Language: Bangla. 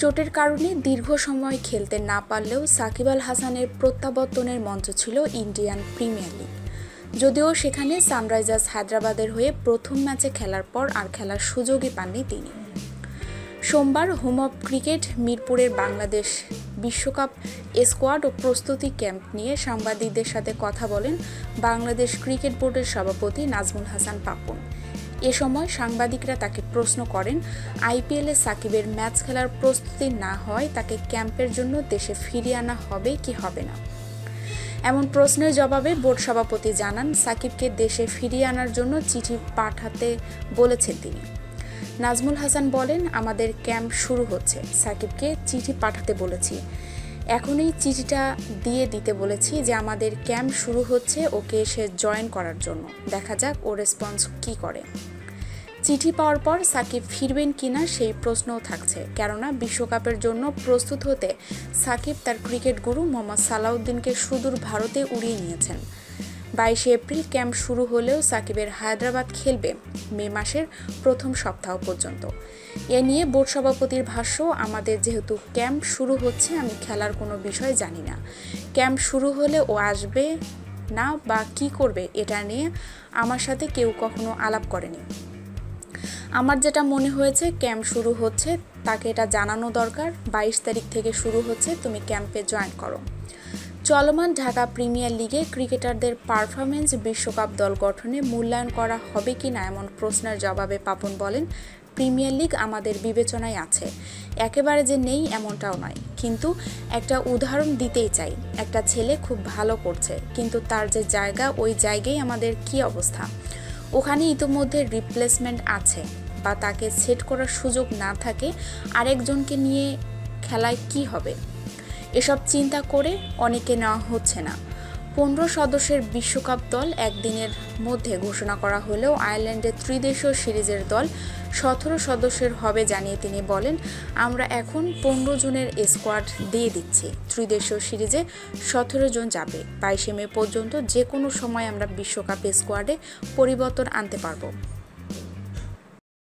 চোটের কারণে দীর্ঘ সময় খেলতে না পারলেও সাকিব আল হাসানের প্রত্যাবর্তনের মঞ্চ ছিল ইন্ডিয়ান প্রিমিয়ার লিগ। যদিও সেখানে সানরাইজার্স হায়দ্রাবাদের হয়ে প্রথম ম্যাচে খেলার পর আর খেলার সুযোগই পাননি তিনি। সোমবার হোম অব ক্রিকেট মিরপুরের বাংলাদেশ বিশ্বকাপ স্কোয়াড ও প্রস্তুতি ক্যাম্প নিয়ে সাংবাদিকদের সাথে কথা বলেন বাংলাদেশ ক্রিকেট বোর্ডের সভাপতি নাজমুল হাসান পাপন। এ সময় সাংবাদিকরা তাকে প্রশ্ন করেন, আইপিএলে সাকিবের ম্যাচ খেলার প্রস্তুতি না হয় তাকে ক্যাম্পের জন্য দেশে ফিরিয়ে আনা হবে কি হবে না। এমন প্রশ্নের জবাবে বোর্ড সভাপতি জানান, সাকিবকে দেশে ফিরিয়ে আনার জন্য চিঠি পাঠাতে বলেছেন তিনি। নাজমুল হাসান বলেন, আমাদের ক্যাম্প শুরু হচ্ছে, সাকিবকে চিঠি পাঠাতে বলেছি, এখনই চিঠিটা দিয়ে দিতে বলেছি যে আমাদের ক্যাম্প শুরু হচ্ছে, ওকে এসে জয়েন করার জন্য, দেখা যাক ও রেসপন্স কী করে। চিঠি পাওয়ার পর সাকিব ফিরবেন কিনা সেই প্রশ্নও থাকছে, কেননা বিশ্বকাপের জন্য প্রস্তুত হতে সাকিব তার ক্রিকেট গুরু মোহাম্মদ সালাউদ্দিনকে সুদূর ভারতে উড়িয়ে নিয়েছেন। 22 এপ্রিল ক্যাম্প শুরু হলেও সাকিবের হায়দ্রাবাদ খেলবে মে মাসের প্রথম সপ্তাহ পর্যন্ত। এ নিয়ে বোর্ড সভাপতির ভাষ্য, আমাদের যেহেতু ক্যাম্প শুরু হচ্ছে আমি খেলার কোনো বিষয় জানি না, ক্যাম্প শুরু হলে ও আসবে না বা কী করবে এটা নিয়ে আমার সাথে কেউ কখনো আলাপ করেনি। আমার যেটা মনে হয়েছে ক্যাম্প শুরু হচ্ছে, তাকে এটা জানানো দরকার, 22 তারিখ থেকে শুরু হচ্ছে, তুমি ক্যাম্পে জয়েন করো। চলমান ঢাকা প্রিমিয়ার লিগে ক্রিকেটারদের পারফরমেন্স বিশ্বকাপ দল গঠনে মূল্যায়ন করা হবে কি না এমন প্রশ্নের জবাবে পাপন বলেন, প্রিমিয়ার লিগ আমাদের বিবেচনায় আছে, একেবারে যে নেই এমনটাও নয়, কিন্তু একটা উদাহরণ দিতেই চাই, একটা ছেলে খুব ভালো করছে কিন্তু তার যে জায়গা ওই জায়গায় আমাদের কি অবস্থা, ওখানে ইতোমধ্যে রিপ্লেসমেন্ট আছে বা তাকে সেট করার সুযোগ না থাকে আরেকজনকে নিয়ে খেলায় কি হবে, এসব চিন্তা করে অনেকে নেওয়া হচ্ছে না। 15 সদস্যের বিশ্বকাপ দল একদিনের মধ্যে ঘোষণা করা হলেও আয়ারল্যান্ডের ত্রিদেশীয় সিরিজের দল 17 সদস্যের হবে জানিয়ে তিনি বলেন, আমরা এখন 15 জনের স্কোয়াড দিয়ে দিচ্ছি, ত্রিদেশীয় সিরিজে 17 জন যাবে, 22 মে পর্যন্ত যে কোনো সময় আমরা বিশ্বকাপ স্কোয়াডে পরিবর্তন আনতে পারবো।